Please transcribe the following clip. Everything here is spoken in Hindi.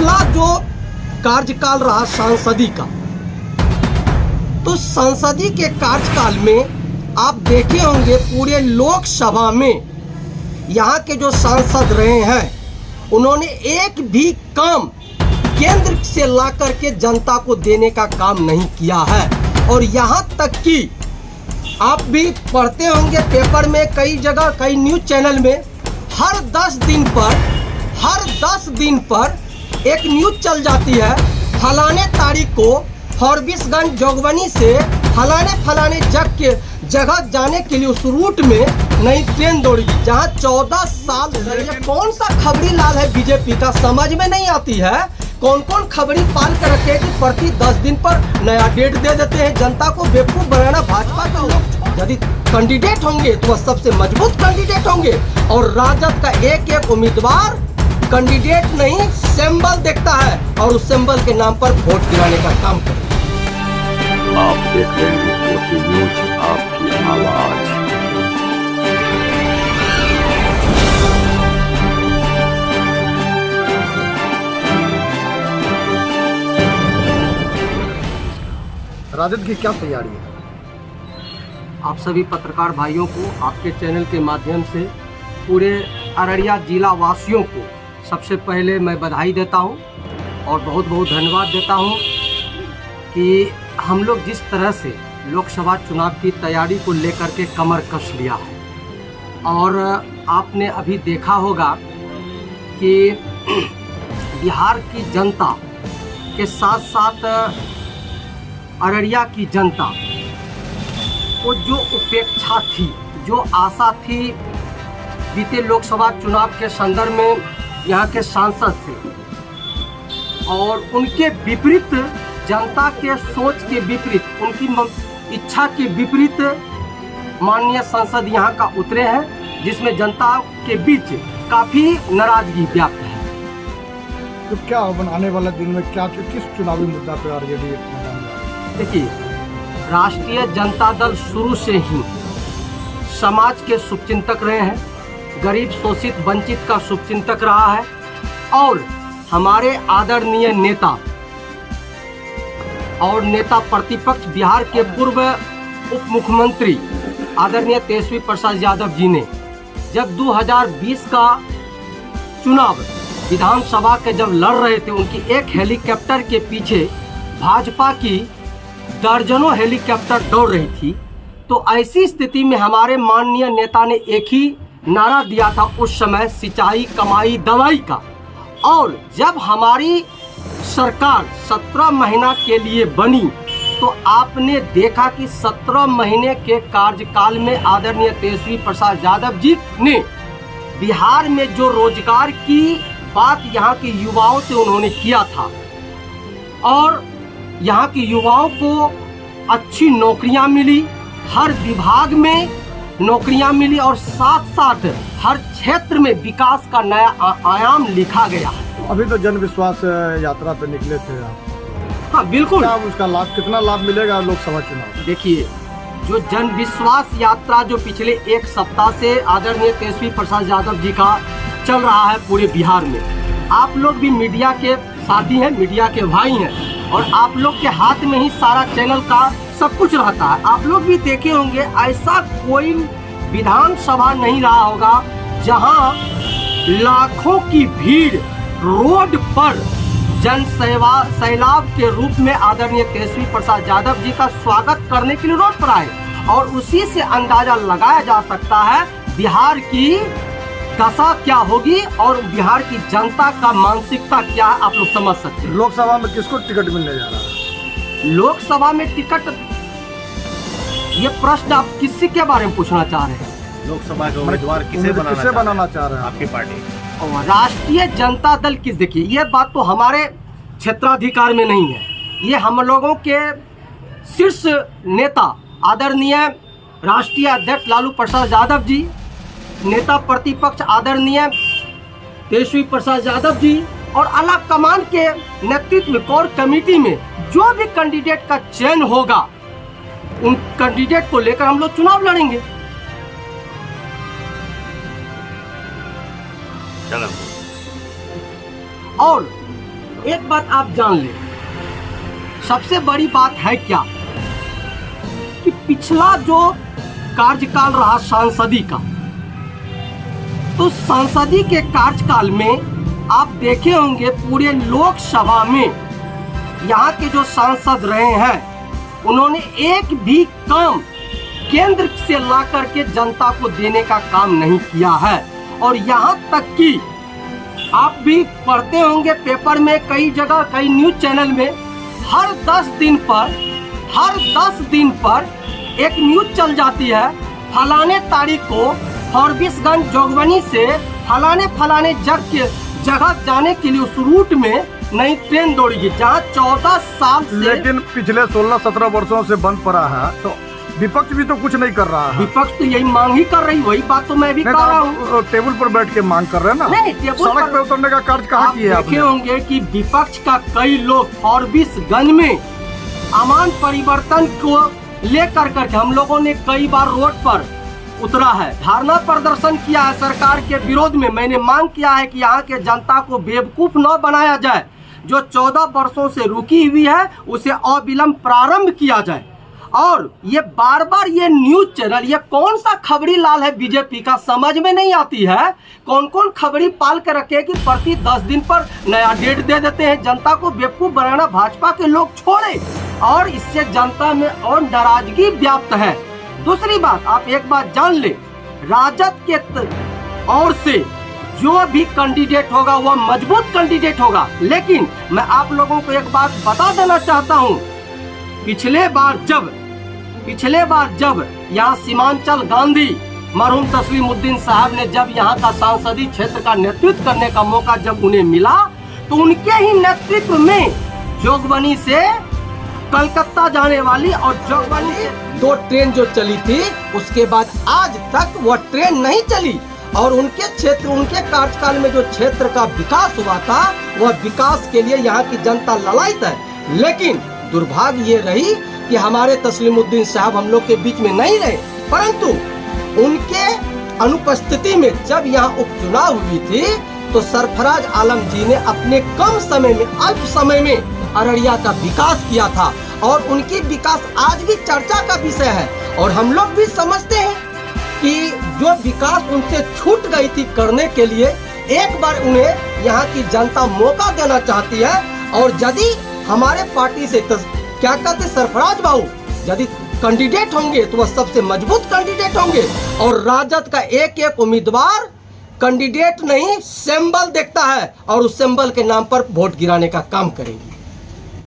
पिछला जो कार्यकाल रहा सांसदी का, तो संसदीय के कार्यकाल में आप देखे होंगे पूरे लोकसभा में यहाँ के जो सांसद रहे हैं उन्होंने एक भी काम केंद्र से ला करके जनता को देने का काम नहीं किया है। और यहाँ तक कि आप भी पढ़ते होंगे पेपर में, कई जगह कई न्यूज़ चैनल में हर 10 दिन पर एक न्यूज़ चल जाती है, फलाने तारीख को फॉरबिसगंज जोगबनी से फलाने जगह जाने के लिए उस रूट में नई ट्रेन दौड़ेगी, जहां 14 साल से कौन सा खबरी लाल है बीजेपी का, समझ में नहीं आती है। कौन कौन खबरी पाल कर रखे कि प्रति 10 दिन पर नया डेट दे देते हैं। जनता को बेवकूफ बनाना भाजपा का लोग यदि कैंडिडेट होंगे तो वह सबसे मजबूत कैंडिडेट होंगे, और राजद का एक उम्मीदवार कैंडिडेट नहीं सिंबल देखता है और उस सिंबल के नाम पर वोट गिराने का काम करता है। आप देख रहे हैं ओसी न्यूज, आपकी आवाज। राजद की क्या तैयारी है? आप सभी पत्रकार भाइयों को आपके चैनल के माध्यम से पूरे अररिया जिला वासियों को सबसे पहले मैं बधाई देता हूं और बहुत बहुत धन्यवाद देता हूं कि हम लोग जिस तरह से लोकसभा चुनाव की तैयारी को लेकर के कमर कस लिया है। और आपने अभी देखा होगा कि बिहार की जनता के साथ साथ अररिया की जनता को जो उपेक्षा थी, जो आशा थी बीते लोकसभा चुनाव के संदर्भ में यहाँ के सांसद से, और उनके विपरीत जनता के सोच के विपरीत, उनकी इच्छा के विपरीत माननीय सांसद यहाँ का उतरे हैं, जिसमें जनता के बीच काफ़ी नाराजगी व्याप्त है। तो क्या आने वाले दिन में क्या किस चुनावी मुद्दा पर आरजेडी मैदान में? देखिए, राष्ट्रीय जनता दल शुरू से ही समाज के शुभचिंतक रहे हैं, गरीब शोषित वंचित का शुभचिंतक रहा है, और हमारे आदरणीय नेता और नेता प्रतिपक्ष बिहार के पूर्व उप मुख्यमंत्री आदरणीय तेजस्वी प्रसाद यादव जी ने जब 2020 का चुनाव विधानसभा के जब लड़ रहे थे, उनकी एक हेलीकॉप्टर के पीछे भाजपा की दर्जनों हेलीकॉप्टर दौड़ रही थी। तो ऐसी स्थिति में हमारे माननीय नेता ने एक ही नारा दिया था उस समय, सिंचाई कमाई दवाई का। और जब हमारी सरकार 17 महीना के लिए बनी तो आपने देखा कि 17 महीने के कार्यकाल में आदरणीय तेजस्वी प्रसाद यादव जी ने बिहार में जो रोजगार की बात यहाँ के युवाओं से उन्होंने किया था, और यहाँ के युवाओं को अच्छी नौकरियाँ मिली, हर विभाग में नौकरियाँ मिली, और साथ साथ हर क्षेत्र में विकास का नया आयाम लिखा गया। अभी तो जन विश्वास यात्रा पे निकले थे आप। हाँ बिल्कुल। क्या उसका लाभ, कितना लाभ मिलेगा लोकसभा चुनाव? देखिए, जो जन विश्वास यात्रा जो पिछले एक सप्ताह से आदरणीय तेजस्वी प्रसाद यादव जी का चल रहा है पूरे बिहार में, आप लोग भी मीडिया के साथी हैं, मीडिया के भाई हैं, और आप लोग के हाथ में ही सारा चैनल का सब कुछ रहता है। आप लोग भी देखे होंगे, ऐसा कोई विधानसभा नहीं रहा होगा जहां लाखों की भीड़ रोड पर जन सैलाब के रूप में आदरणीय तेजस्वी प्रसाद यादव जी का स्वागत करने के लिए रोड पर आए। और उसी से अंदाजा लगाया जा सकता है बिहार की दशा क्या होगी और बिहार की जनता का मानसिकता क्या है, आप लोग समझ सकते हैं। लोकसभा में किसको टिकट मिलने जा रहा है? लोकसभा में टिकट, ये प्रश्न आप किसी के बारे में पूछना चाह रहे हैं? लोकसभा के उम्मीदवार किसे बनाना चाह रहे हैं आपकी पार्टी? और राष्ट्रीय जनता दल किस, देखिए ये बात तो हमारे क्षेत्राधिकार में नहीं है, ये हम लोगों के शीर्ष नेता आदरणीय राष्ट्रीय अध्यक्ष लालू प्रसाद यादव जी, नेता प्रतिपक्ष आदरणीय तेजस्वी प्रसाद यादव जी, और आला कमान के नेतृत्व में कोर कमेटी में जो भी कैंडिडेट का चयन होगा, उन कैंडिडेट को लेकर हम लोग चुनाव लड़ेंगे। चलो। और एक बात आप जान ले, सबसे बड़ी बात है क्या कि पिछला जो कार्यकाल रहा सांसदी का, तो सांसदी के कार्यकाल में आप देखे होंगे पूरे लोकसभा में यहाँ के जो सांसद रहे हैं उन्होंने एक भी काम केंद्र से ला करके जनता को देने का काम नहीं किया है। और यहाँ तक कि आप भी पढ़ते होंगे पेपर में, कई जगह कई न्यूज चैनल में हर 10 दिन पर एक न्यूज चल जाती है, फलाने तारीख को फॉरबिसगंज जोगबनी से फलाने जगह जाने के लिए उस रूट में नई ट्रेन दौड़ेगी, जहाँ 14 साल से। लेकिन पिछले 16-17 वर्षों से बंद पड़ा है, तो विपक्ष भी तो कुछ नहीं कर रहा है। विपक्ष तो यही मांग ही कर रही, वही बात तो मैं भी कर रहा हूँ। टेबल पर बैठ के मांग कर रहे हैं ना, नहीं, टेबल सड़क पे उतरने का कार्य कहाँ किया देखे होंगे कि विपक्ष का कई लोग फॉरबिसगंज में अमान परिवर्तन को लेकर करके हम लोगों ने कई बार रोड पर उतरा है, धरना प्रदर्शन किया है सरकार के विरोध में। मैंने मांग किया है कि यहाँ के जनता को बेवकूफ न बनाया जाए, जो 14 वर्षों से रुकी हुई है उसे अविलंब प्रारंभ किया जाए। और ये बार बार ये न्यूज चैनल, ये कौन सा खबरी लाल है बीजेपी का, समझ में नहीं आती है। कौन कौन खबरी पाल के रखे कि प्रति 10 दिन पर नया डेट दे देते हैं। जनता को बेवकूफ बनाना भाजपा के लोग छोड़े, और इससे जनता में और नाराजगी व्याप्त है। दूसरी बात, आप एक बात जान ले, राजद के ओर से जो भी कैंडिडेट होगा वह मजबूत कैंडिडेट होगा। लेकिन मैं आप लोगों को एक बात बता देना चाहता हूँ, पिछले बार जब यहाँ सीमांचल गांधी मरहूम तस्लीमुद्दीन साहब ने जब यहाँ का सांसदीय क्षेत्र का नेतृत्व करने का मौका जब उन्हें मिला, तो उनके ही नेतृत्व में जोगबनी से कलकत्ता जाने वाली और जोगबनी से 2 ट्रेन जो चली थी, उसके बाद आज तक वह ट्रेन नहीं चली। और उनके क्षेत्र, उनके कार्यकाल में जो क्षेत्र का विकास हुआ था, वह विकास के लिए यहाँ की जनता ललायित है। लेकिन दुर्भाग्य ये रही कि हमारे तस्लीमुद्दीन साहब हम लोग के बीच में नहीं रहे, परंतु उनके अनुपस्थिति में जब यहाँ उपचुनाव हुई थी, तो सरफराज आलम जी ने अपने कम समय में, अल्प समय में अररिया का विकास किया था। और उनकी विकास आज भी चर्चा का विषय है। और हम लोग भी समझते हैं कि जो विकास उनसे छूट गई थी करने के लिए, एक बार उन्हें यहाँ की जनता मौका देना चाहती है। और यदि हमारे पार्टी से क्या कहते सरफराज बाबू यदि कैंडिडेट होंगे तो वह सबसे मजबूत कैंडिडेट होंगे। और राजद का एक उम्मीदवार कैंडिडेट नहीं, सिंबल देखता है और उस सिंबल के नाम पर वोट गिराने का काम करेगी।